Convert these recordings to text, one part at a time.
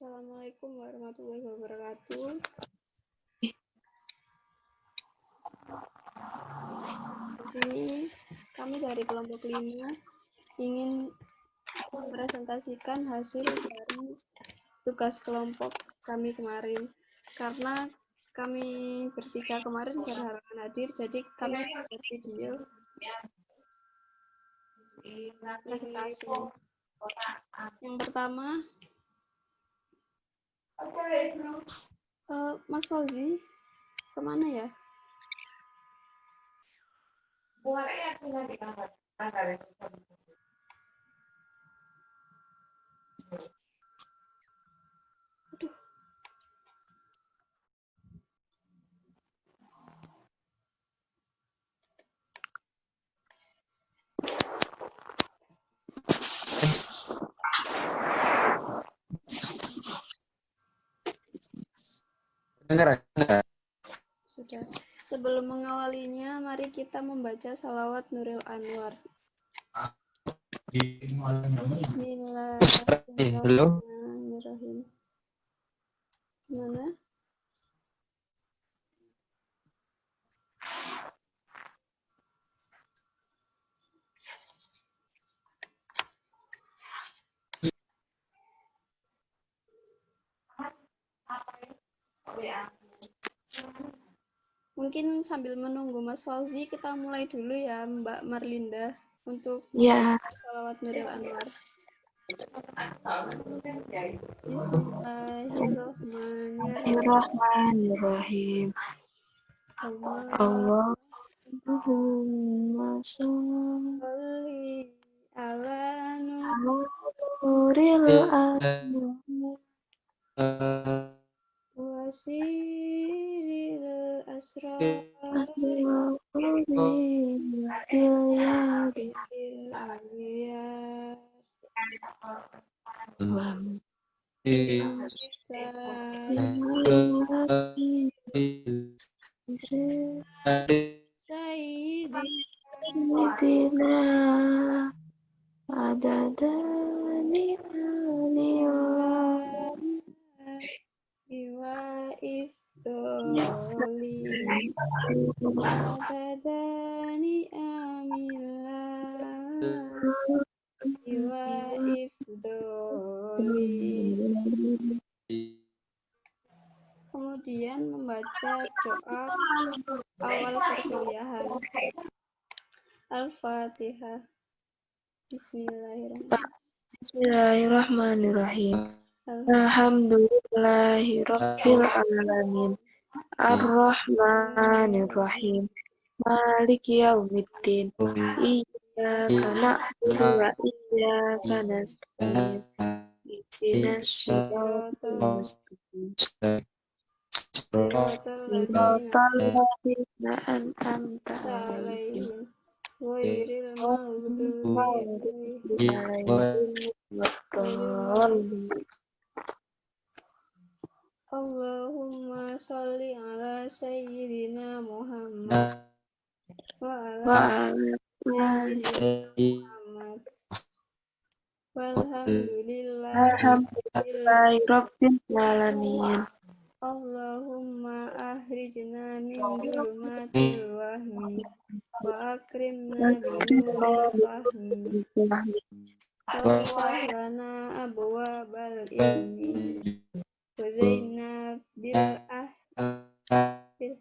Assalamualaikum warahmatullahi wabarakatuh. Di sini kami dari kelompok 5 ingin mempresentasikan hasil dari tugas kelompok kami kemarin. Karena kami bertiga kemarin berhalangan hadir, jadi kami buat video presentasi. Yang pertama, Mas Fauzi, kemana ya? Aduh. Sudah. Sebelum mengawalinya, mari kita membaca salawat Nuril Anwar. Bismillahirrahmanirrahim. Mana? Mungkin sambil menunggu Mas Fauzi, kita mulai dulu ya Mbak Marlinda untuk salawat Nuril Anwar. Bismillahirrahmanirrahim. Allahumma sholli ala nuril anwar wasiril asrar Sayyidina adadani wa iftoli adadani amillah wa iftoli. Kemudian membaca doa awal perkuliahan. Al-Fatihah. Bismillahirrahmanirrahim. Alhamdulillahirabbil alamin. Ar-Rahmanirrahim. Maliki yaumiddin. Iyyaka na'budu wa iyyaka nasta'in. Ihdinas shiratal mustaqim. Shiratal ladzina an'amta 'alaihim ghairil maghdubi 'alaihim. Allahumma sholli ala sayyidina Muhammad wa ala ali Muhammad. Walhamdulillahi rabbil alamin. Allahumma akhrijna min dhulumatil wahmi wa akrimna binuril fahmi waftah lana abwabal ilmi wa zainna bil ahsani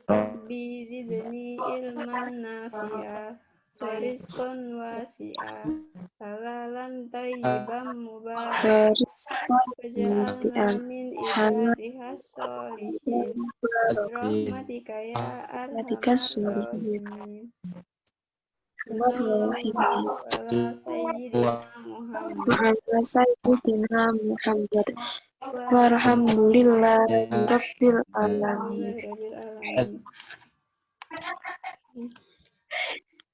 rabbi zidni ilman nafi'a wa rizqan wasi'a halalan thayyiban mubarakan waj'alna min ibadihas sholihin rahmatika ya arhamar rahimin. Sallallahu ala sayyidina Muhammad walhamdulillahi rabbil alamin.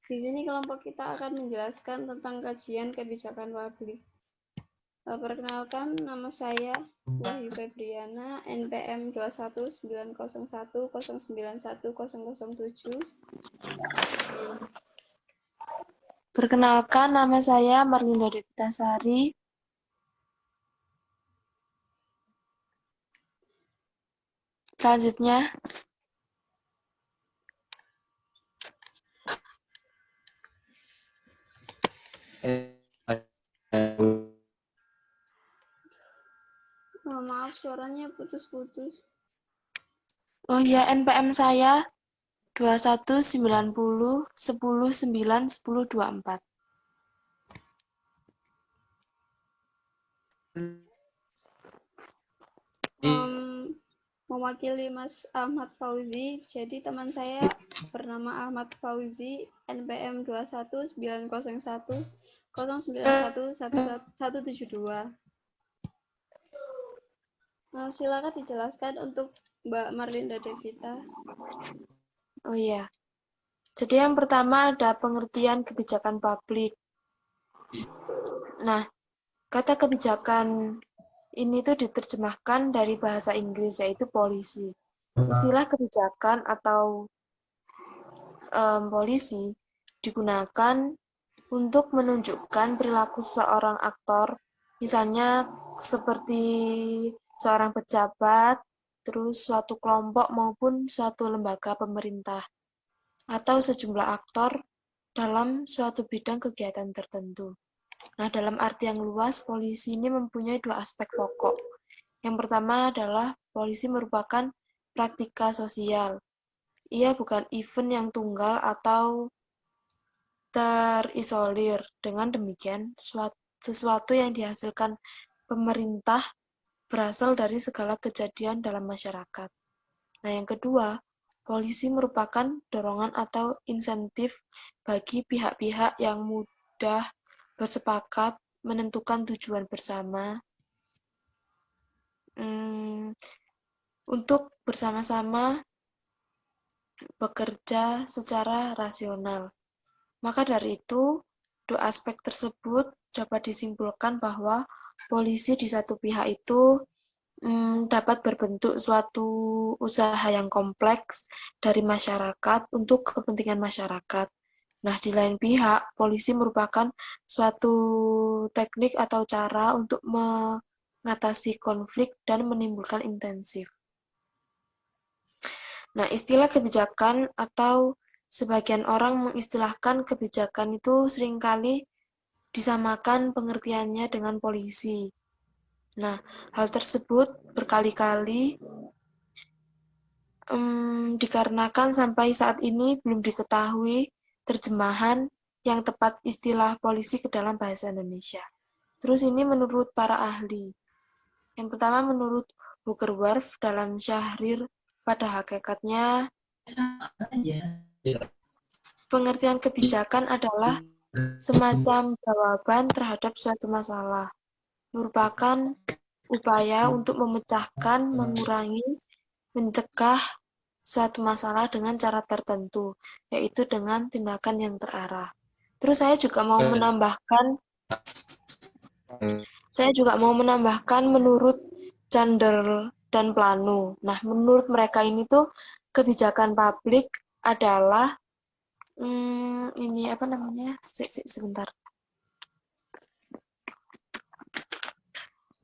Di sini kelompok kita akan menjelaskan tentang kajian kebijakan publik. Perkenalkan, nama saya Wahyu Febriana, NPM 21901091007. Perkenalkan, nama saya Marlinda Devitasari, Selanjutnya, Maaf, suaranya putus-putus. oh ya, NPM saya 219010910224. Mewakili Mas Ahmad Fauzi, jadi teman saya bernama Ahmad Fauzi, NPM 21910911172. Silakan dijelaskan untuk Mbak Marlinda Devita. Oh iya. Jadi yang pertama ada pengertian kebijakan publik. Nah, kata kebijakan ini tuh diterjemahkan dari bahasa Inggris, yaitu policy. Istilah kebijakan atau polisi digunakan untuk menunjukkan perilaku seorang aktor, misalnya seperti seorang pejabat, terus suatu kelompok maupun suatu lembaga pemerintah, atau sejumlah aktor dalam suatu bidang kegiatan tertentu. Nah, dalam arti yang luas, polisi ini mempunyai dua aspek pokok. Yang pertama adalah polisi merupakan praktika sosial. Ia bukan event yang tunggal atau terisolir. Dengan demikian, sesuatu yang dihasilkan pemerintah berasal dari segala kejadian dalam masyarakat. Nah, yang kedua, polisi merupakan dorongan atau insentif bagi pihak-pihak yang mudah bersepakat menentukan tujuan bersama untuk bersama-sama bekerja secara rasional. Maka dari itu, dua aspek tersebut dapat disimpulkan bahwa polisi di satu pihak itu dapat berbentuk suatu usaha yang kompleks dari masyarakat untuk kepentingan masyarakat. Nah, di lain pihak, polisi merupakan suatu teknik atau cara untuk mengatasi konflik dan menimbulkan intensif. Nah, istilah kebijakan atau sebagian orang mengistilahkan kebijakan itu seringkali disamakan pengertiannya dengan polisi. Nah, hal tersebut berkali-kali dikarenakan sampai saat ini belum diketahui terjemahan yang tepat istilah polisi ke dalam bahasa Indonesia. Terus ini menurut para ahli. Yang pertama menurut Booker-Werf dalam Syahrir, pada hakikatnya pengertian kebijakan adalah semacam jawaban terhadap suatu masalah, merupakan upaya untuk memecahkan, mengurangi, mencegah suatu masalah dengan cara tertentu, yaitu dengan tindakan yang terarah. Terus saya juga mau menambahkan menurut Chandler dan Plano. Nah, menurut mereka ini tuh kebijakan publik adalah ini apa namanya? Sebentar.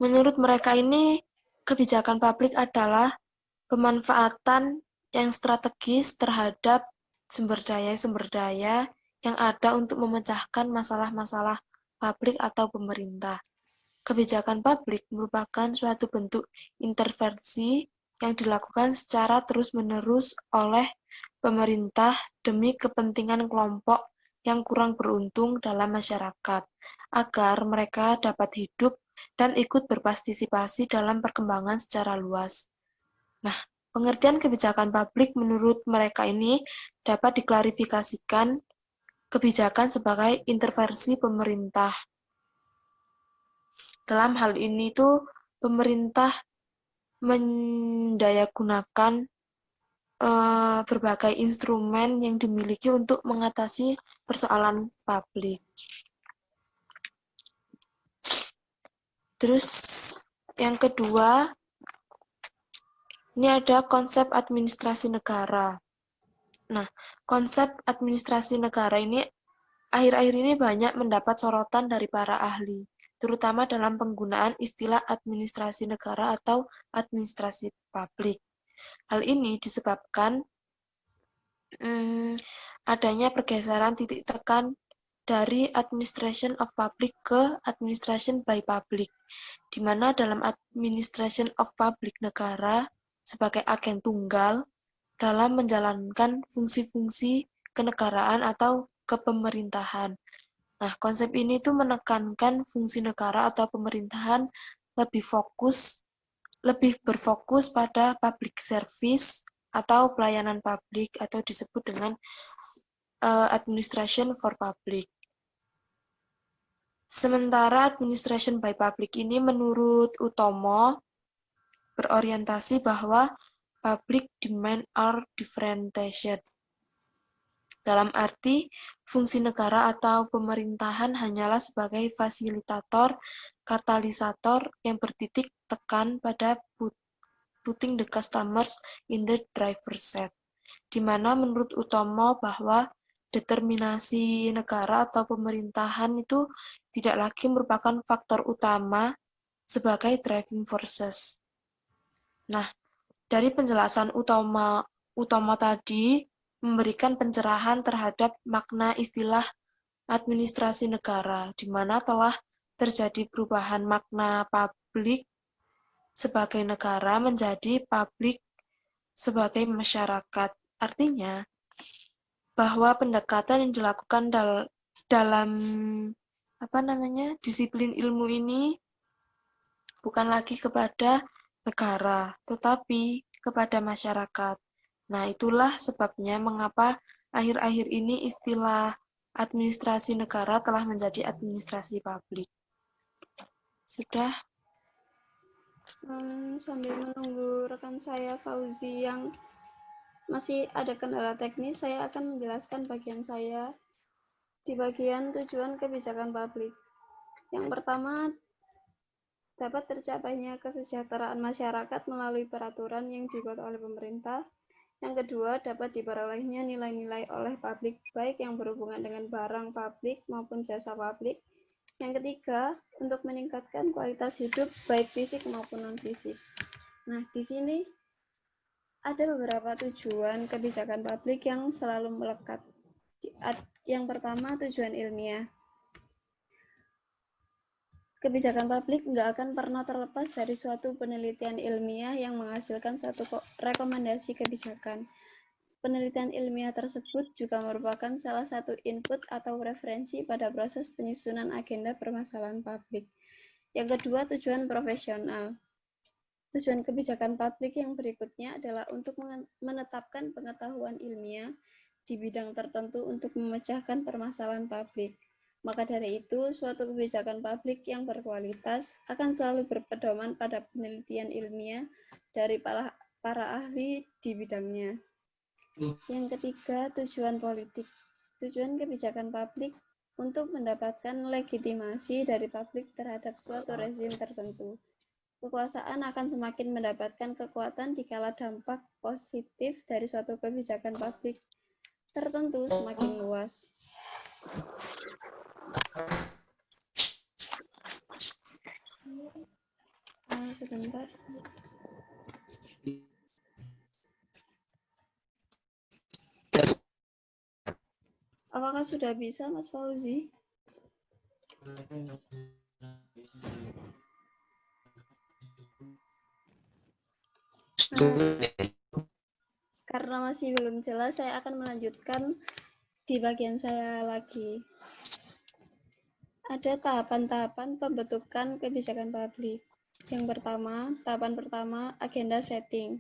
Menurut mereka ini kebijakan publik adalah pemanfaatan yang strategis terhadap sumber daya yang ada untuk memecahkan masalah-masalah publik atau pemerintah. Kebijakan publik merupakan suatu bentuk intervensi yang dilakukan secara terus-menerus oleh pemerintah demi kepentingan kelompok yang kurang beruntung dalam masyarakat, agar mereka dapat hidup dan ikut berpartisipasi dalam perkembangan secara luas. Nah, pengertian kebijakan publik menurut mereka ini dapat diklarifikasikan kebijakan sebagai intervensi pemerintah. Dalam hal ini tuh pemerintah mendayagunakan berbagai instrumen yang dimiliki untuk mengatasi persoalan publik. Terus yang kedua, ini ada konsep administrasi negara. Nah, konsep administrasi negara ini akhir-akhir ini banyak mendapat sorotan dari para ahli, terutama dalam penggunaan istilah administrasi negara atau administrasi publik. Hal ini disebabkan adanya pergeseran titik tekan dari administration of public ke administration by public, di mana dalam administration of public negara sebagai agen tunggal dalam menjalankan fungsi-fungsi kenegaraan atau kepemerintahan. Nah, konsep ini tuh menekankan fungsi negara atau pemerintahan lebih berfokus pada public service atau pelayanan publik atau disebut dengan administration for public. Sementara administration by public ini menurut Utomo berorientasi bahwa public demand are differentiated. Dalam arti, fungsi negara atau pemerintahan hanyalah sebagai fasilitator, katalisator yang bertitik tekan pada putting the customers in the driver's seat, di mana menurut Utomo bahwa determinasi negara atau pemerintahan itu tidak lagi merupakan faktor utama sebagai driving forces. Nah, dari penjelasan Utomo tadi memberikan pencerahan terhadap makna istilah administrasi negara, di mana telah terjadi perubahan makna publik sebagai negara menjadi publik sebagai masyarakat. Artinya, bahwa pendekatan yang dilakukan dalam disiplin ilmu ini bukan lagi kepada negara, tetapi kepada masyarakat. Nah, itulah sebabnya mengapa akhir-akhir ini istilah administrasi negara telah menjadi administrasi publik. Sudah? Sambil menunggu rekan saya Fauzi yang masih ada kendala teknis, saya akan menjelaskan bagian saya di bagian tujuan kebijakan publik. Yang pertama, dapat tercapainya kesejahteraan masyarakat melalui peraturan yang dibuat oleh pemerintah. Yang kedua, dapat diperolehnya nilai-nilai oleh publik, baik yang berhubungan dengan barang publik maupun jasa publik. Yang ketiga, untuk meningkatkan kualitas hidup baik fisik maupun non-fisik. Nah, di sini ada beberapa tujuan kebijakan publik yang selalu melekat. Yang pertama, tujuan ilmiah. Kebijakan publik nggak akan pernah terlepas dari suatu penelitian ilmiah yang menghasilkan suatu rekomendasi kebijakan. Penelitian ilmiah tersebut juga merupakan salah satu input atau referensi pada proses penyusunan agenda permasalahan publik. Yang kedua, tujuan profesional. Tujuan kebijakan publik yang berikutnya adalah untuk menetapkan pengetahuan ilmiah di bidang tertentu untuk memecahkan permasalahan publik. Maka dari itu, suatu kebijakan publik yang berkualitas akan selalu berpedoman pada penelitian ilmiah dari para ahli di bidangnya. Yang ketiga, tujuan politik. Tujuan kebijakan publik untuk mendapatkan legitimasi dari publik terhadap suatu rezim tertentu. Kekuasaan akan semakin mendapatkan kekuatan dikala dampak positif dari suatu kebijakan publik tertentu semakin luas. Sebentar. Apakah sudah bisa, Mas Fauzi? Karena masih belum jelas, saya akan melanjutkan di bagian saya lagi. Ada tahapan-tahapan pembentukan kebijakan publik. Yang pertama, tahapan pertama, agenda setting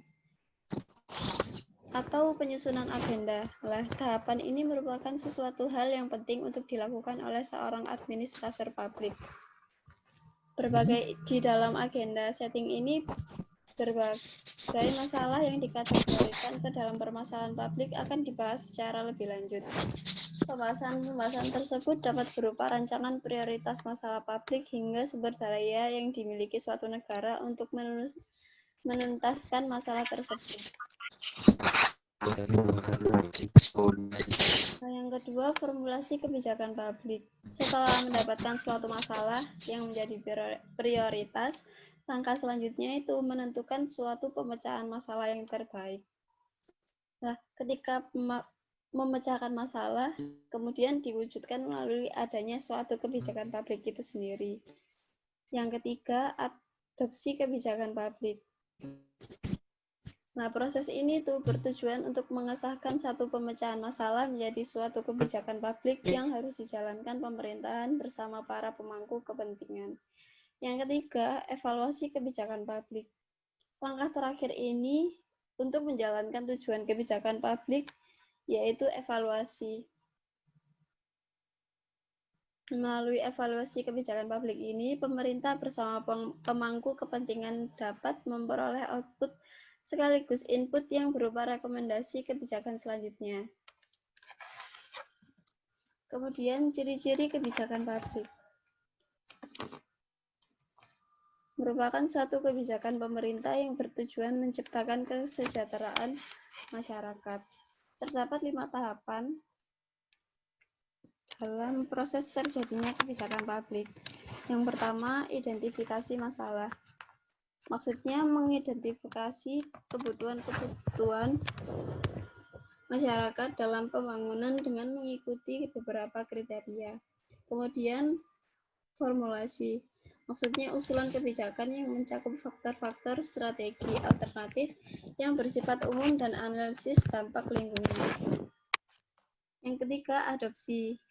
atau penyusunan agenda. Tahapan ini merupakan sesuatu hal yang penting untuk dilakukan oleh seorang administrator publik. Di dalam agenda setting ini, berbagai masalah yang dikategorikan ke dalam permasalahan publik akan dibahas secara lebih lanjut. Pembahasan tersebut dapat berupa rancangan prioritas masalah publik hingga sumber daya yang dimiliki suatu negara untuk menuntaskan masalah tersebut. Yang kedua, formulasi kebijakan publik. Setelah mendapatkan suatu masalah yang menjadi prioritas, Langkah selanjutnya itu menentukan suatu pemecahan masalah yang terbaik. Nah, ketika memecahkan masalah, kemudian diwujudkan melalui adanya suatu kebijakan publik itu sendiri. Yang ketiga, adopsi kebijakan publik. Nah, proses ini tuh bertujuan untuk mengesahkan satu pemecahan masalah menjadi suatu kebijakan publik yang harus dijalankan pemerintahan bersama para pemangku kepentingan. Yang ketiga, evaluasi kebijakan publik. Langkah terakhir ini untuk menjalankan tujuan kebijakan publik, yaitu evaluasi. Melalui evaluasi kebijakan publik ini, pemerintah bersama pemangku kepentingan dapat memperoleh output sekaligus input yang berupa rekomendasi kebijakan selanjutnya. Kemudian, ciri-ciri kebijakan publik. Merupakan suatu kebijakan pemerintah yang bertujuan menciptakan kesejahteraan masyarakat. Terdapat 5 tahapan dalam proses terjadinya kebijakan publik. Yang pertama, identifikasi masalah. Maksudnya mengidentifikasi kebutuhan-kebutuhan masyarakat dalam pembangunan dengan mengikuti beberapa kriteria. Kemudian, formulasi. Maksudnya usulan kebijakan yang mencakup faktor-faktor strategi alternatif yang bersifat umum dan analisis dampak lingkungan. Yang ketiga, adopsi.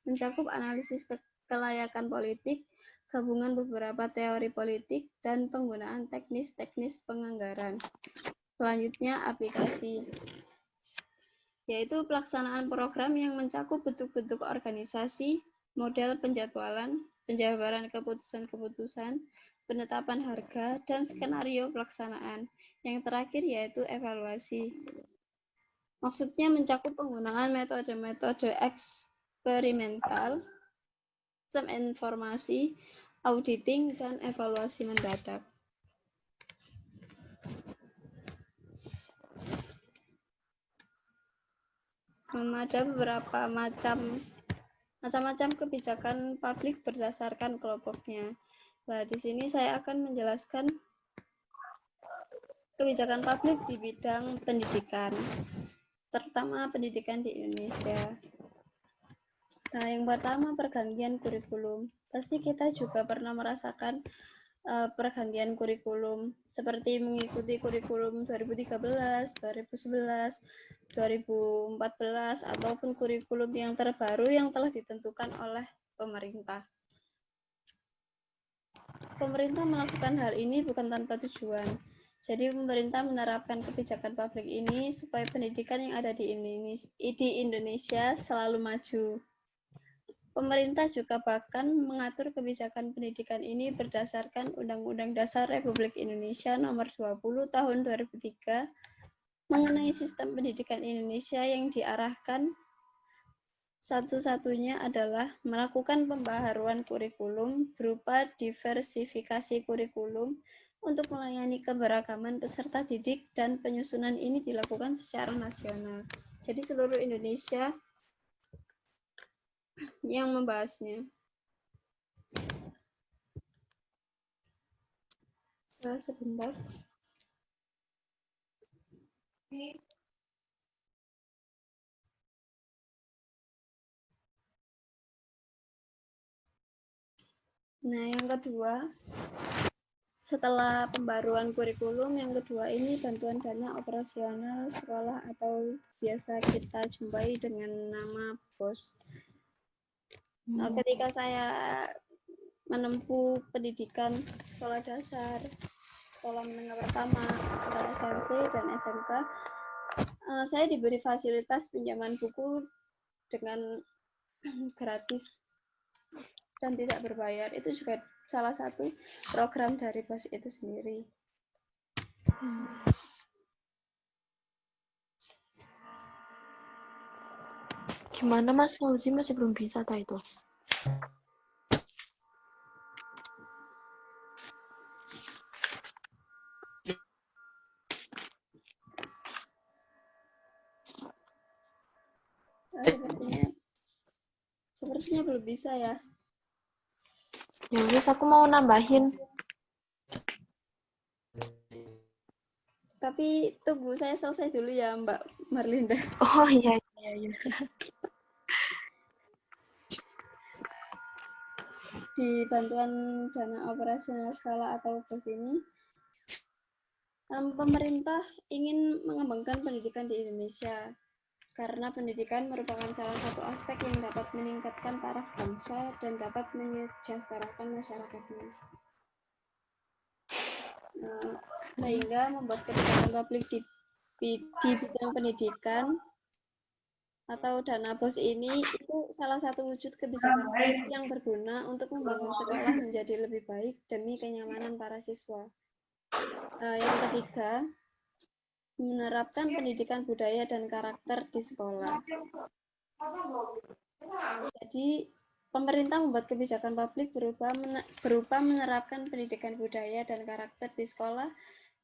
Mencakup analisis kelayakan politik, gabungan beberapa teori politik, dan penggunaan teknis-teknis penganggaran. Selanjutnya, aplikasi, yaitu pelaksanaan program yang mencakup bentuk-bentuk organisasi, model penjadwalan, penjabaran keputusan-keputusan, penetapan harga, dan skenario pelaksanaan. Yang terakhir yaitu evaluasi. Maksudnya mencakup penggunaan metode-metode eksperimental, sistem informasi, auditing, dan evaluasi mendadak. Ada beberapa macam-macam kebijakan publik berdasarkan kelompoknya. Nah, di sini saya akan menjelaskan kebijakan publik di bidang pendidikan, terutama pendidikan di Indonesia. Nah, yang pertama pergantian kurikulum. Pasti kita juga pernah merasakan pergantian kurikulum, seperti mengikuti kurikulum 2013, 2011, 2014, ataupun kurikulum yang terbaru yang telah ditentukan oleh pemerintah. Pemerintah melakukan hal ini bukan tanpa tujuan. Jadi pemerintah menerapkan kebijakan publik ini supaya pendidikan yang ada di Indonesia selalu maju. Pemerintah juga bahkan mengatur kebijakan pendidikan ini berdasarkan Undang-Undang Dasar Republik Indonesia Nomor 20 Tahun 2003 mengenai sistem pendidikan Indonesia yang diarahkan satu-satunya adalah melakukan pembaharuan kurikulum berupa diversifikasi kurikulum untuk melayani keberagaman peserta didik, dan penyusunan ini dilakukan secara nasional. Jadi seluruh Indonesia yang membahasnya. Sebentar. Nah, yang kedua, setelah pembaruan kurikulum, yang kedua ini bantuan dana operasional sekolah atau biasa kita jumpai dengan nama BOS. Nah, ketika saya menempuh pendidikan sekolah dasar, sekolah menengah pertama, SMP dan SMK, saya diberi fasilitas pinjaman buku dengan gratis dan tidak berbayar. Itu juga salah satu program dari BOS itu sendiri. Gimana Mas Fauzi, masih belum bisa tak itu? Sepertinya belum bisa ya. Ya wis, aku mau nambahin. Tapi tunggu saya selesai dulu ya Mbak Marlinda. Oh iya, iya, iya. Di bantuan dana operasional skala atau BOS ini, pemerintah ingin mengembangkan pendidikan di Indonesia karena pendidikan merupakan salah satu aspek yang dapat meningkatkan taraf bangsa dan dapat menyejahterakan masyarakatnya. Sehingga membuat kebijakan publik di bidang pendidikan atau dana BOS ini itu salah satu wujud kebijakan yang berguna untuk membangun sekolah menjadi lebih baik demi kenyamanan para siswa. Yang ketiga, menerapkan pendidikan budaya dan karakter di sekolah. Jadi, pemerintah membuat kebijakan publik berupa menerapkan pendidikan budaya dan karakter di sekolah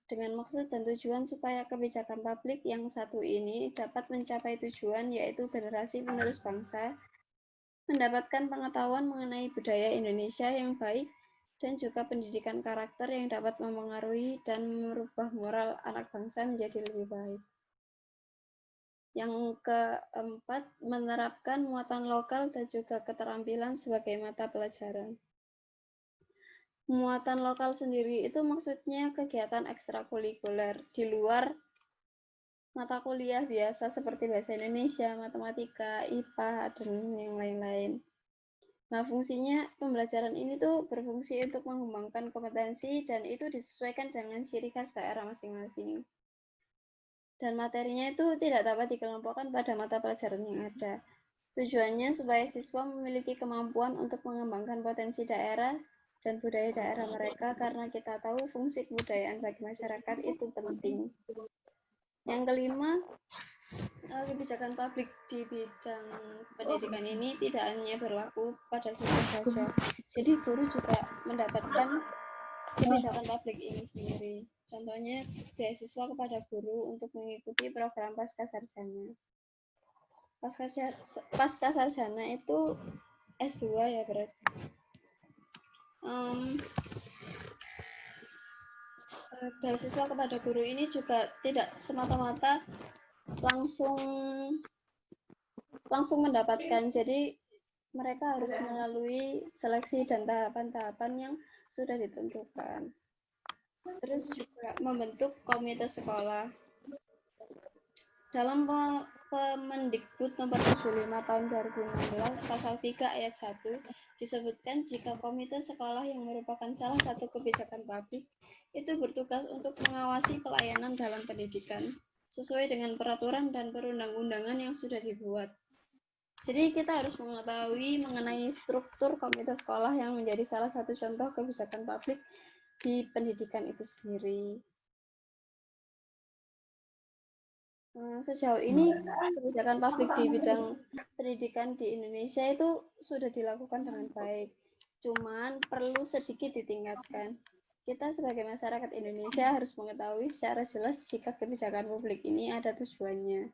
dengan maksud dan tujuan supaya kebijakan publik yang satu ini dapat mencapai tujuan, yaitu generasi penerus bangsa mendapatkan pengetahuan mengenai budaya Indonesia yang baik dan juga pendidikan karakter yang dapat memengaruhi dan merubah moral anak bangsa menjadi lebih baik. Yang keempat, menerapkan muatan lokal dan juga keterampilan sebagai mata pelajaran. Muatan lokal sendiri itu maksudnya kegiatan ekstrakurikuler di luar mata kuliah biasa seperti bahasa Indonesia, matematika, IPA, dan yang lain-lain. Nah, fungsinya pembelajaran ini tuh berfungsi untuk mengembangkan kompetensi dan itu disesuaikan dengan ciri khas daerah masing-masing. Dan materinya itu tidak dapat dikelompokkan pada mata pelajaran yang ada. Tujuannya supaya siswa memiliki kemampuan untuk mengembangkan potensi daerah dan budaya daerah mereka karena kita tahu fungsi kebudayaan bagi masyarakat itu penting. Yang kelima, kebijakan publik di bidang pendidikan ini tidak hanya berlaku pada siswa saja. Jadi guru juga mendapatkan kebijakan publik ini sendiri. Contohnya beasiswa kepada guru untuk mengikuti program pascasarjana. Pascasarjana itu S2 ya berarti. Beasiswa kepada guru ini juga tidak semata-mata langsung mendapatkan. Jadi mereka harus melalui seleksi dan tahapan-tahapan yang sudah ditentukan. Terus juga membentuk komite sekolah. Dalam Permendikbud nomor 75 tahun 2016 pasal 3 ayat 1 disebutkan jika komite sekolah yang merupakan salah satu kebijakan publik itu bertugas untuk mengawasi pelayanan dalam pendidikan sesuai dengan peraturan dan perundang-undangan yang sudah dibuat. Jadi kita harus mengetahui mengenai struktur komite sekolah yang menjadi salah satu contoh kebijakan publik di pendidikan itu sendiri. Sejauh ini kebijakan publik di bidang pendidikan di Indonesia itu sudah dilakukan dengan baik. Cuman perlu sedikit ditingkatkan. Kita sebagai masyarakat Indonesia harus mengetahui secara jelas jika kebijakan publik ini ada tujuannya.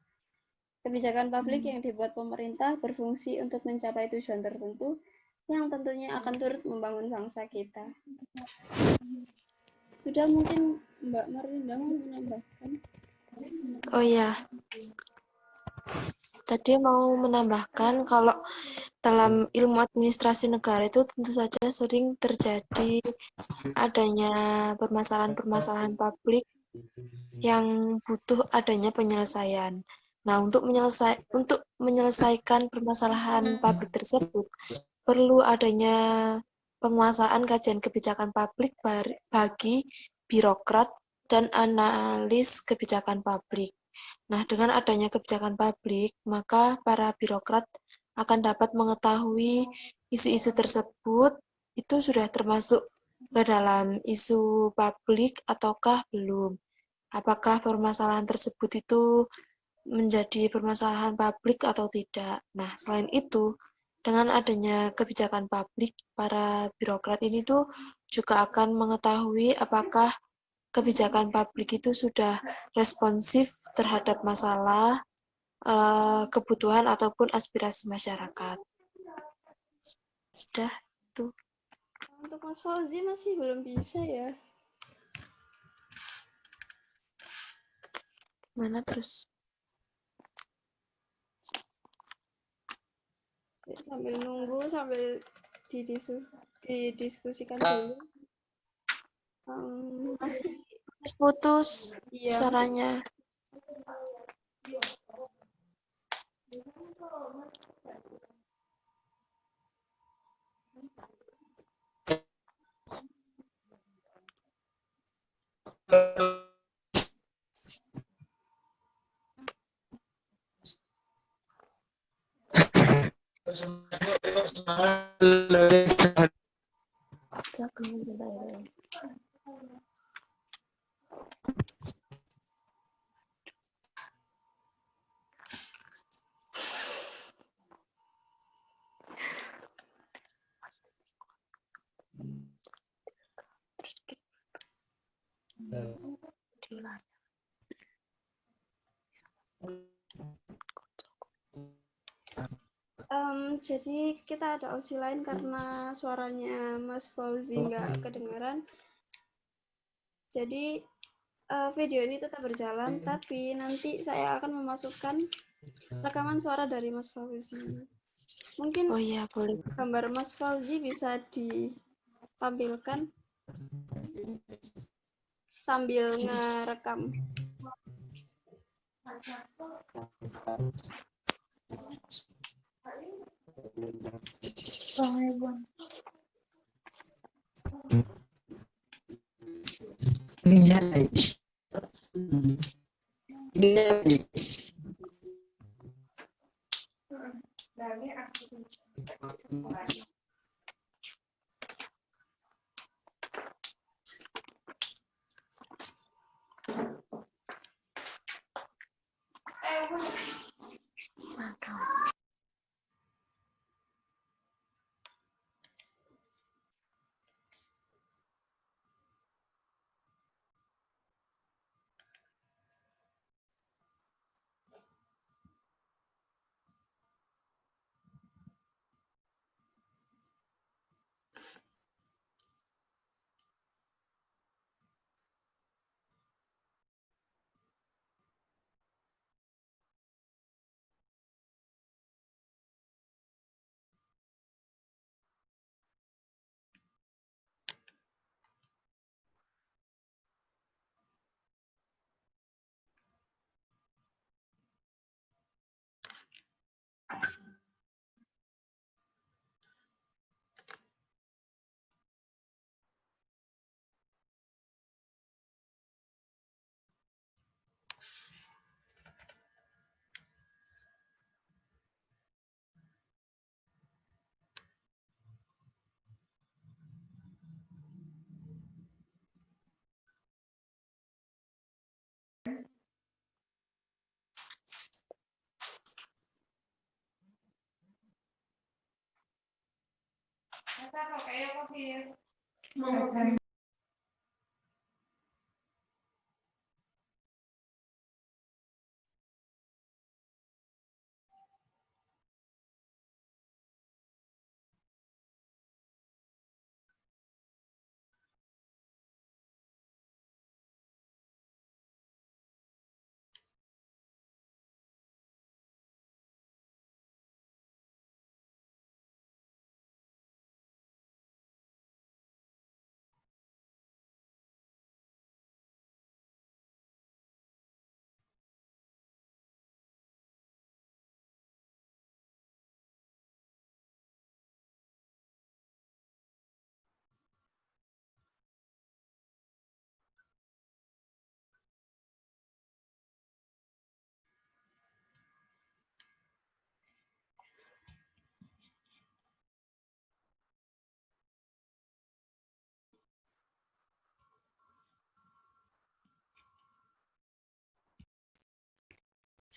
Kebijakan publik yang dibuat pemerintah berfungsi untuk mencapai tujuan tertentu yang tentunya akan turut membangun bangsa kita. Sudah, mungkin Mbak Marlinda mau menambahkan? Oh iya, tadi mau menambahkan kalau dalam ilmu administrasi negara itu tentu saja sering terjadi adanya permasalahan-permasalahan publik yang butuh adanya penyelesaian. Nah, untuk menyelesaikan permasalahan publik tersebut, perlu adanya penguasaan kajian kebijakan publik bagi birokrat dan analis kebijakan publik. Nah, dengan adanya kebijakan publik, maka para birokrat akan dapat mengetahui isu-isu tersebut itu sudah termasuk ke dalam isu publik ataukah belum. Apakah permasalahan tersebut itu menjadi permasalahan publik atau tidak. Nah, selain itu, dengan adanya kebijakan publik, para birokrat ini tuh juga akan mengetahui apakah kebijakan publik itu sudah responsif terhadap masalah, kebutuhan ataupun aspirasi masyarakat. Sudah itu. Untuk Mas Fauzi masih belum bisa ya. Mana terus? Sambil nunggu, sambil didiskusikan dulu. Masih Putus iya. suaranya. Jadi kita ada opsi lain karena suaranya Mas Fauzi nggak kedengaran. Jadi video ini tetap berjalan, tapi nanti saya akan memasukkan rekaman suara dari Mas Fauzi. Mungkin Oh iya, boleh. gambar Mas Fauzi bisa ditampilkan sambil ngerekam.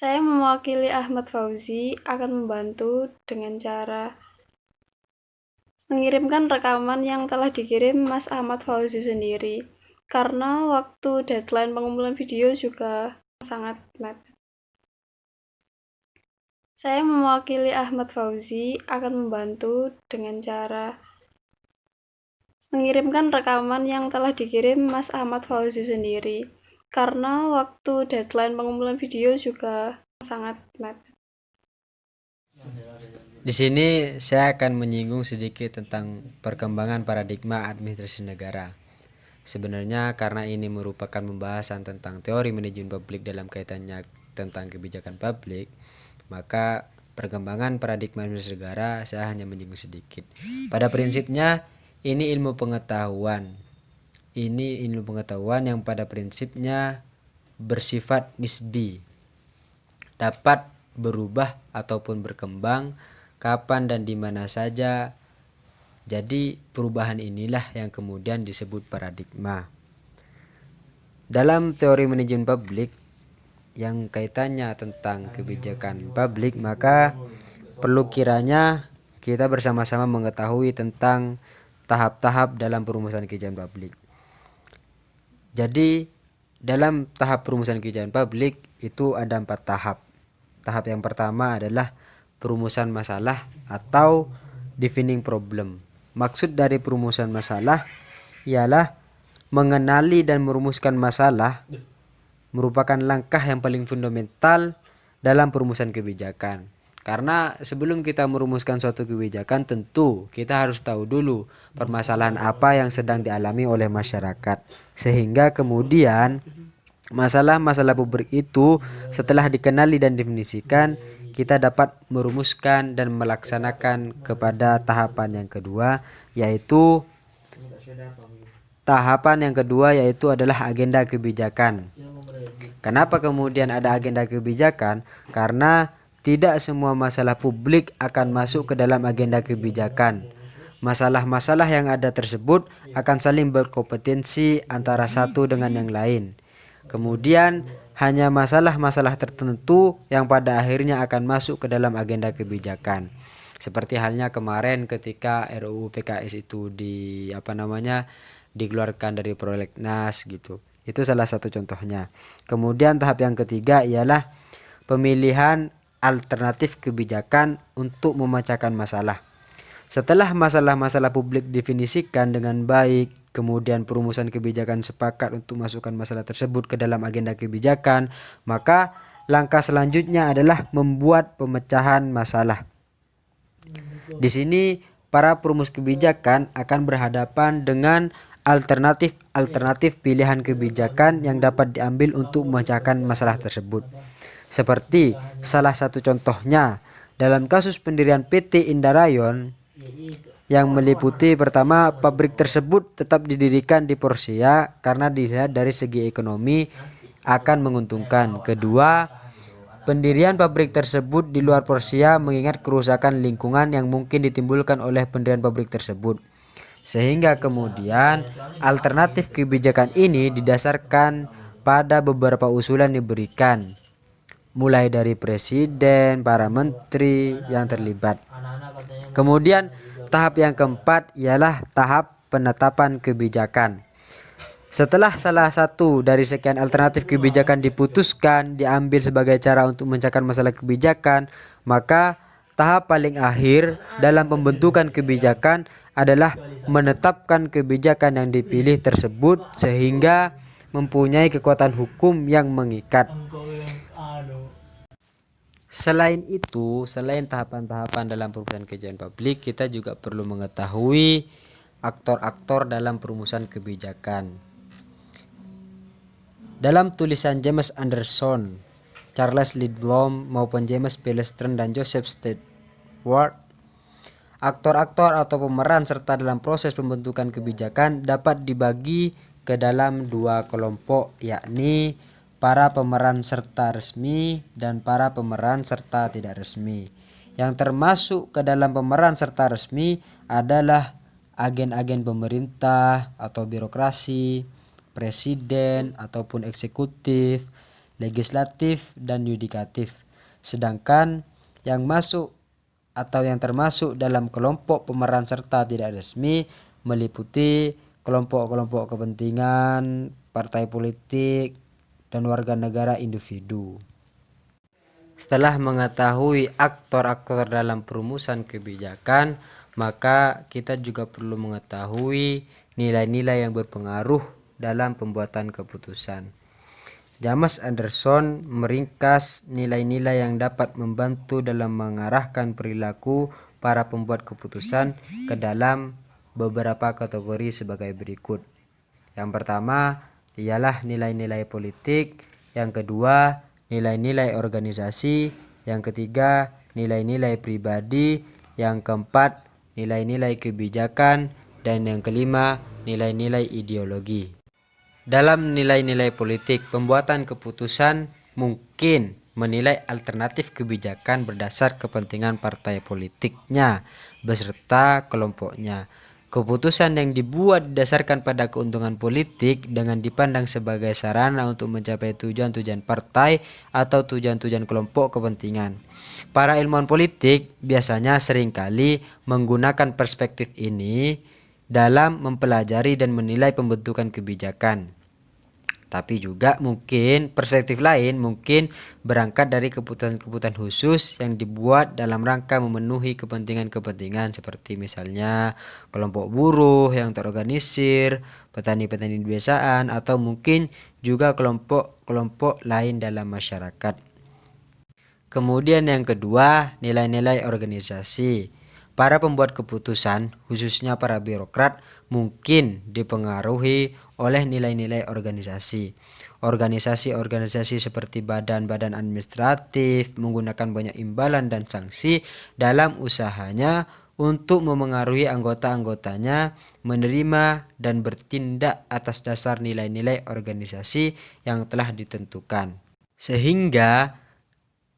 Saya mewakili Ahmad Fauzi akan membantu dengan cara mengirimkan rekaman yang telah dikirim Mas Ahmad Fauzi sendiri. Karena waktu deadline pengumpulan video juga sangat mepet. Saya mewakili Ahmad Fauzi akan membantu dengan cara mengirimkan rekaman yang telah dikirim Mas Ahmad Fauzi sendiri. karena waktu deadline pengumpulan video juga sangat mepet. Di sini saya akan menyinggung sedikit tentang perkembangan paradigma administrasi negara. Sebenarnya karena ini merupakan pembahasan tentang teori manajemen publik dalam kaitannya tentang kebijakan publik, maka perkembangan paradigma administrasi negara saya hanya menyinggung sedikit. Pada prinsipnya ini ilmu pengetahuan. Ini ilmu pengetahuan yang pada prinsipnya bersifat nisbi, dapat berubah ataupun berkembang kapan dan di mana saja. Jadi perubahan inilah yang kemudian disebut paradigma. Dalam teori manajemen publik yang kaitannya tentang kebijakan publik, maka perlu kiranya kita bersama-sama mengetahui tentang tahap-tahap dalam perumusan kebijakan publik. Jadi dalam tahap perumusan kebijakan publik itu ada 4 tahap. Tahap yang pertama adalah perumusan masalah atau defining problem. Maksud dari perumusan masalah ialah mengenali dan merumuskan masalah merupakan langkah yang paling fundamental dalam perumusan kebijakan. Karena sebelum kita merumuskan suatu kebijakan, tentu kita harus tahu dulu permasalahan apa yang sedang dialami oleh masyarakat. Sehingga kemudian masalah-masalah publik itu setelah dikenali dan definisikan, kita dapat merumuskan dan melaksanakan kepada tahapan yang kedua, yaitu adalah agenda kebijakan. Kenapa kemudian ada agenda kebijakan? Karena tidak semua masalah publik akan masuk ke dalam agenda kebijakan. Masalah-masalah yang ada tersebut akan saling berkompetensi antara satu dengan yang lain. Kemudian hanya masalah-masalah tertentu yang pada akhirnya akan masuk ke dalam agenda kebijakan. Seperti halnya kemarin ketika RUU PKS itu dikeluarkan dari prolegnas gitu. Itu salah satu contohnya. Kemudian tahap yang ketiga ialah pemilihan alternatif kebijakan untuk memecahkan masalah. Setelah masalah-masalah publik definisikan dengan baik, kemudian perumusan kebijakan sepakat untuk masukkan masalah tersebut ke dalam agenda kebijakan, maka langkah selanjutnya adalah membuat pemecahan masalah. Di sini para perumus kebijakan akan berhadapan dengan alternatif pilihan kebijakan yang dapat diambil untuk memecahkan masalah tersebut. Seperti salah satu contohnya dalam kasus pendirian PT Indarayon yang meliputi pertama, pabrik tersebut tetap didirikan di Porsia karena dilihat dari segi ekonomi akan menguntungkan. Kedua, pendirian pabrik tersebut di luar Porsia mengingat kerusakan lingkungan yang mungkin ditimbulkan oleh pendirian pabrik tersebut. Sehingga kemudian alternatif kebijakan ini didasarkan pada beberapa usulan diberikan, mulai dari presiden, para menteri yang terlibat. Kemudian tahap yang keempat ialah tahap penetapan kebijakan. Setelah salah satu dari sekian alternatif kebijakan diputuskan, diambil sebagai cara untuk memecahkan masalah kebijakan, maka tahap paling akhir dalam pembentukan kebijakan adalah menetapkan kebijakan yang dipilih tersebut sehingga mempunyai kekuatan hukum yang mengikat. Selain itu, selain tahapan-tahapan dalam perumusan kebijakan publik, kita juga perlu mengetahui aktor-aktor dalam perumusan kebijakan. Dalam tulisan James Anderson, Charles Lidblom maupun James Palestrin dan Joseph Stewart, aktor-aktor atau pemeran serta dalam proses pembentukan kebijakan dapat dibagi ke dalam 2 kelompok, yakni para pemeran serta resmi dan para pemeran serta tidak resmi. Yang termasuk ke dalam pemeran serta resmi adalah agen-agen pemerintah atau birokrasi, presiden ataupun eksekutif, legislatif dan yudikatif. Sedangkan yang masuk atau yang termasuk dalam kelompok pemeran serta tidak resmi meliputi kelompok-kelompok kepentingan, partai politik, dan warga negara individu. Setelah mengetahui aktor-aktor dalam perumusan kebijakan, maka kita juga perlu mengetahui nilai-nilai yang berpengaruh dalam pembuatan keputusan. James Anderson meringkas nilai-nilai yang dapat membantu dalam mengarahkan perilaku para pembuat keputusan ke dalam beberapa kategori sebagai berikut. Yang pertama ialah nilai-nilai politik, yang kedua nilai-nilai organisasi, yang ketiga nilai-nilai pribadi, yang keempat nilai-nilai kebijakan, dan yang kelima nilai-nilai ideologi. Dalam nilai-nilai politik, pembuatan keputusan mungkin menilai alternatif kebijakan berdasar kepentingan partai politiknya beserta kelompoknya. Keputusan yang dibuat didasarkan pada keuntungan politik dengan dipandang sebagai sarana untuk mencapai tujuan-tujuan partai atau tujuan-tujuan kelompok kepentingan. Para ilmuwan politik biasanya seringkali menggunakan perspektif ini dalam mempelajari dan menilai pembentukan kebijakan. Tapi juga mungkin perspektif lain mungkin berangkat dari keputusan-keputusan khusus yang dibuat dalam rangka memenuhi kepentingan-kepentingan seperti misalnya kelompok buruh yang terorganisir, petani-petani di pedesaan, atau mungkin juga kelompok-kelompok lain dalam masyarakat. Kemudian yang kedua, nilai-nilai organisasi. Para pembuat keputusan, khususnya para birokrat, mungkin dipengaruhi oleh nilai-nilai organisasi. Organisasi-organisasi seperti badan-badan administratif menggunakan banyak imbalan dan sanksi dalam usahanya untuk memengaruhi anggota-anggotanya menerima dan bertindak atas dasar nilai-nilai organisasi yang telah ditentukan. Sehingga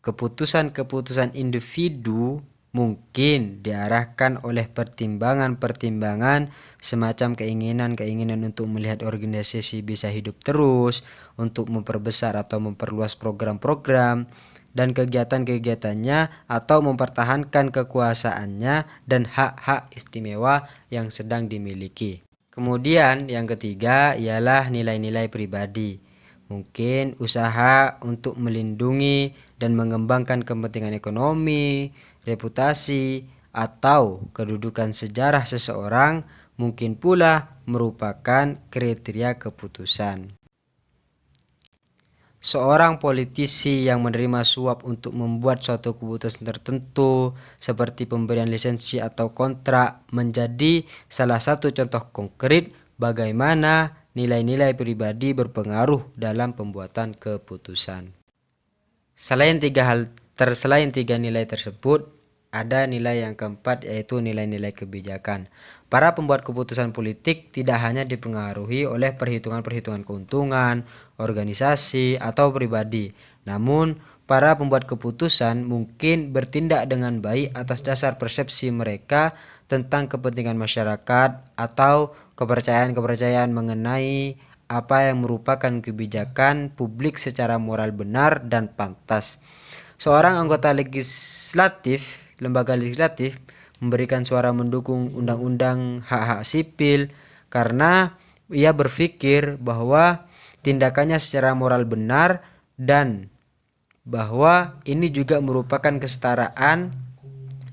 keputusan-keputusan individu mungkin diarahkan oleh pertimbangan-pertimbangan semacam keinginan-keinginan untuk melihat organisasi bisa hidup terus, untuk memperbesar atau memperluas program-program dan kegiatan-kegiatannya, atau mempertahankan kekuasaannya dan hak-hak istimewa yang sedang dimiliki. Kemudian yang ketiga ialah nilai-nilai pribadi. Mungkin usaha untuk melindungi dan mengembangkan kepentingan ekonomi, reputasi, atau kedudukan sejarah seseorang mungkin pula merupakan kriteria keputusan. Seorang politisi yang menerima suap untuk membuat suatu keputusan tertentu seperti pemberian lisensi atau kontrak menjadi salah satu contoh konkret bagaimana nilai-nilai pribadi berpengaruh dalam pembuatan keputusan. Selain tiga nilai tersebut, ada nilai yang keempat, yaitu nilai-nilai kebijakan. Para pembuat keputusan politik tidak hanya dipengaruhi oleh perhitungan-perhitungan keuntungan, organisasi, atau pribadi. Namun, para pembuat keputusan mungkin bertindak dengan baik atas dasar persepsi mereka tentang kepentingan masyarakat atau kepercayaan-kepercayaan mengenai apa yang merupakan kebijakan publik secara moral benar dan pantas. Seorang anggota lembaga legislatif memberikan suara mendukung undang-undang hak-hak sipil karena ia berpikir bahwa tindakannya secara moral benar dan bahwa ini juga merupakan kesetaraan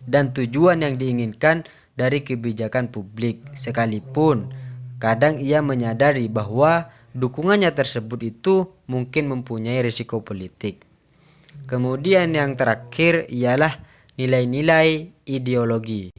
dan tujuan yang diinginkan dari kebijakan publik, sekalipun kadang ia menyadari bahwa dukungannya tersebut itu mungkin mempunyai risiko politik. Kemudian yang terakhir ialah nilai-nilai ideologi.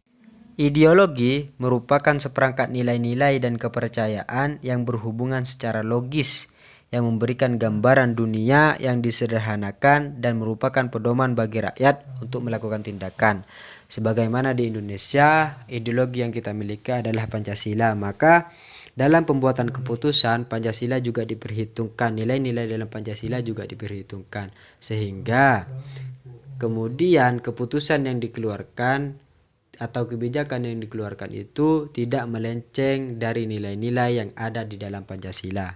Ideologi merupakan seperangkat nilai-nilai dan kepercayaan yang berhubungan secara logis yang memberikan gambaran dunia yang disederhanakan dan merupakan pedoman bagi rakyat untuk melakukan tindakan. Sebagaimana di Indonesia, ideologi yang kita miliki adalah Pancasila, maka dalam pembuatan keputusan Pancasila juga diperhitungkan, nilai-nilai dalam Pancasila juga diperhitungkan, sehingga kemudian keputusan yang dikeluarkan atau kebijakan yang dikeluarkan itu tidak melenceng dari nilai-nilai yang ada di dalam Pancasila.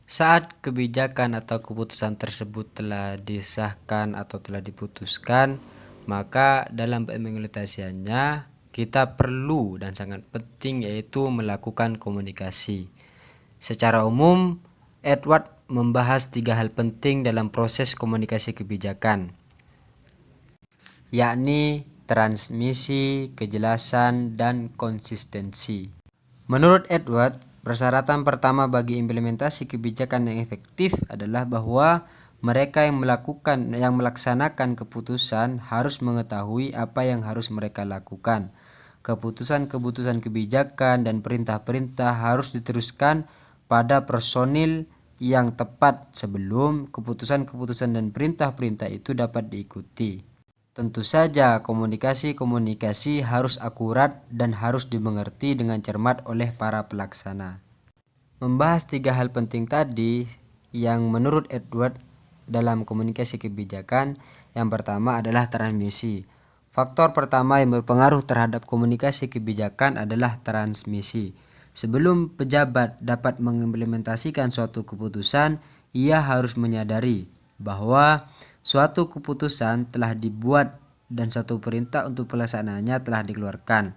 Saat kebijakan atau keputusan tersebut telah disahkan atau telah diputuskan, maka dalam pengimplementasiannya kita perlu dan sangat penting yaitu melakukan komunikasi. Secara umum, Edward membahas 3 hal penting dalam proses komunikasi kebijakan, yakni transmisi, kejelasan, dan konsistensi. Menurut Edward, Persyaratan pertama bagi implementasi kebijakan yang efektif adalah bahwa mereka yang melaksanakan keputusan harus mengetahui apa yang harus mereka lakukan. Keputusan-keputusan kebijakan dan perintah-perintah harus diteruskan pada personil yang tepat sebelum keputusan-keputusan dan perintah-perintah itu dapat diikuti. Tentu saja komunikasi harus akurat dan harus dimengerti dengan cermat oleh para pelaksana. Membahas 3 hal penting tadi yang menurut Edward dalam komunikasi kebijakan, yang pertama adalah transmisi. Faktor pertama yang berpengaruh terhadap komunikasi kebijakan adalah transmisi. Sebelum pejabat dapat mengimplementasikan suatu keputusan, ia harus menyadari bahwa suatu keputusan telah dibuat dan suatu perintah untuk pelaksanaannya telah dikeluarkan.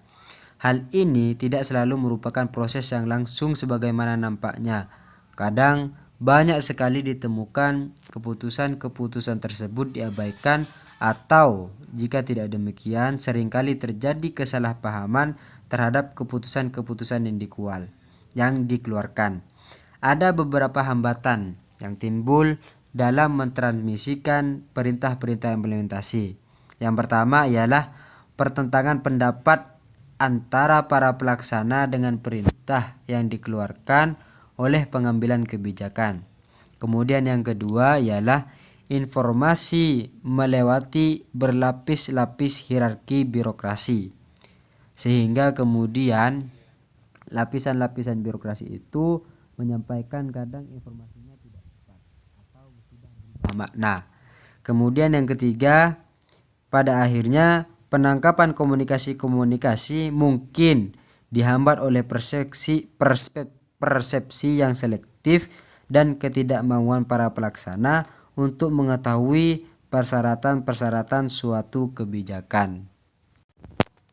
Hal ini tidak selalu merupakan proses yang langsung sebagaimana nampaknya. Kadang banyak sekali ditemukan keputusan-keputusan tersebut diabaikan, atau jika tidak demikian seringkali terjadi kesalahpahaman terhadap keputusan-keputusan yang dikeluarkan. Ada beberapa hambatan yang timbul dalam mentransmisikan perintah-perintah implementasi. Yang pertama ialah pertentangan pendapat antara para pelaksana dengan perintah yang dikeluarkan oleh pengambilan kebijakan. Kemudian yang kedua ialah informasi melewati berlapis-lapis hierarki birokrasi, sehingga kemudian lapisan-lapisan birokrasi itu menyampaikan kadang informasinya tidak tepat atau sudah berubah makna. Kemudian yang ketiga, pada akhirnya penangkapan komunikasi mungkin dihambat oleh persepsi yang selektif dan ketidakmauan para pelaksana untuk mengetahui persyaratan-persyaratan suatu kebijakan.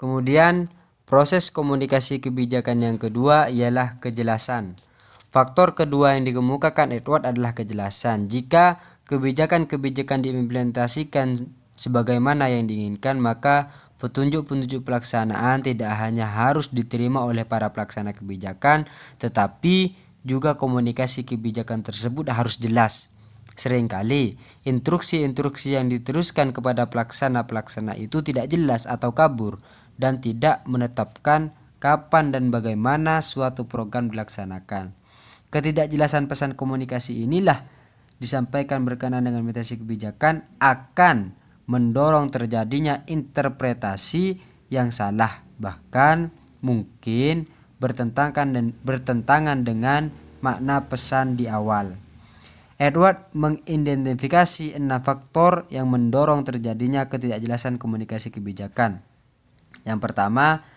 Kemudian, proses komunikasi kebijakan yang kedua ialah kejelasan. Faktor kedua yang dikemukakan Edward adalah kejelasan. Jika kebijakan-kebijakan diimplementasikan sebagaimana yang diinginkan, maka petunjuk-petunjuk pelaksanaan tidak hanya harus diterima oleh para pelaksana kebijakan, tetapi juga komunikasi kebijakan tersebut harus jelas. Seringkali instruksi-instruksi yang diteruskan kepada pelaksana-pelaksana itu tidak jelas atau kabur dan tidak menetapkan kapan dan bagaimana suatu program dilaksanakan. Ketidakjelasan pesan komunikasi inilah disampaikan berkenaan dengan implementasi kebijakan akan mendorong terjadinya interpretasi yang salah, bahkan mungkin bertentangan dengan makna pesan di awal. Edward mengidentifikasi 6 faktor yang mendorong terjadinya ketidakjelasan komunikasi kebijakan. Yang pertama,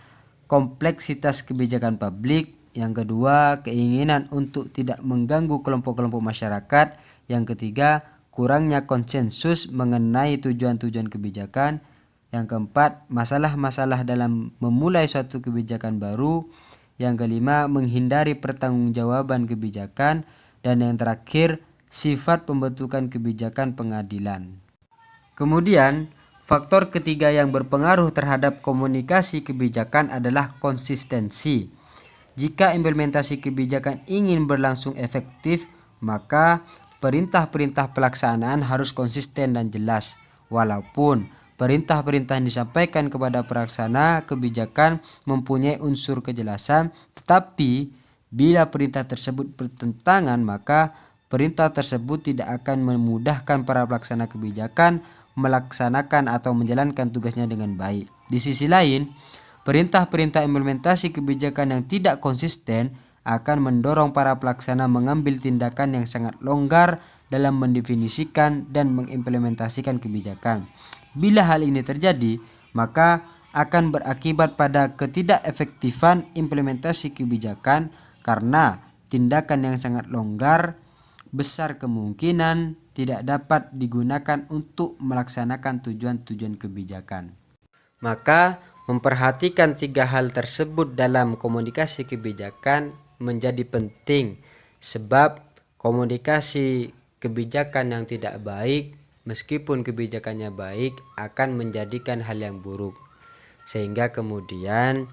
kompleksitas kebijakan publik. Yang kedua, keinginan untuk tidak mengganggu kelompok-kelompok masyarakat. Yang ketiga, kurangnya konsensus mengenai tujuan-tujuan kebijakan. Yang keempat, masalah-masalah dalam memulai suatu kebijakan baru. Yang kelima, menghindari pertanggungjawaban kebijakan. Dan yang terakhir, sifat pembentukan kebijakan pengadilan. Kemudian, faktor ketiga yang berpengaruh terhadap komunikasi kebijakan adalah konsistensi. Jika implementasi kebijakan ingin berlangsung efektif, maka perintah-perintah pelaksanaan harus konsisten dan jelas. Walaupun perintah-perintah yang disampaikan kepada pelaksana kebijakan mempunyai unsur kejelasan, tetapi bila perintah tersebut bertentangan, maka perintah tersebut tidak akan memudahkan para pelaksana kebijakan melaksanakan atau menjalankan tugasnya dengan baik. Di sisi lain, perintah-perintah implementasi kebijakan yang tidak konsisten akan mendorong para pelaksana mengambil tindakan yang sangat longgar dalam mendefinisikan dan mengimplementasikan kebijakan. Bila hal ini terjadi, maka akan berakibat pada ketidakefektifan implementasi kebijakan karena tindakan yang sangat longgar besar kemungkinan tidak dapat digunakan untuk melaksanakan tujuan-tujuan kebijakan. Maka memperhatikan 3 hal tersebut dalam komunikasi kebijakan menjadi penting, sebab komunikasi kebijakan yang tidak baik, meskipun kebijakannya baik, akan menjadikan hal yang buruk. Sehingga kemudian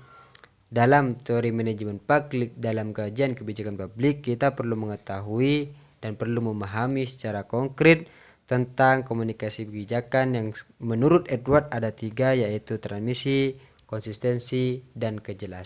dalam teori manajemen publik dalam kajian kebijakan publik, kita perlu mengetahui dan perlu memahami secara konkret tentang komunikasi kebijakan yang menurut Edward ada 3, yaitu transmisi, konsistensi, dan kejelasan.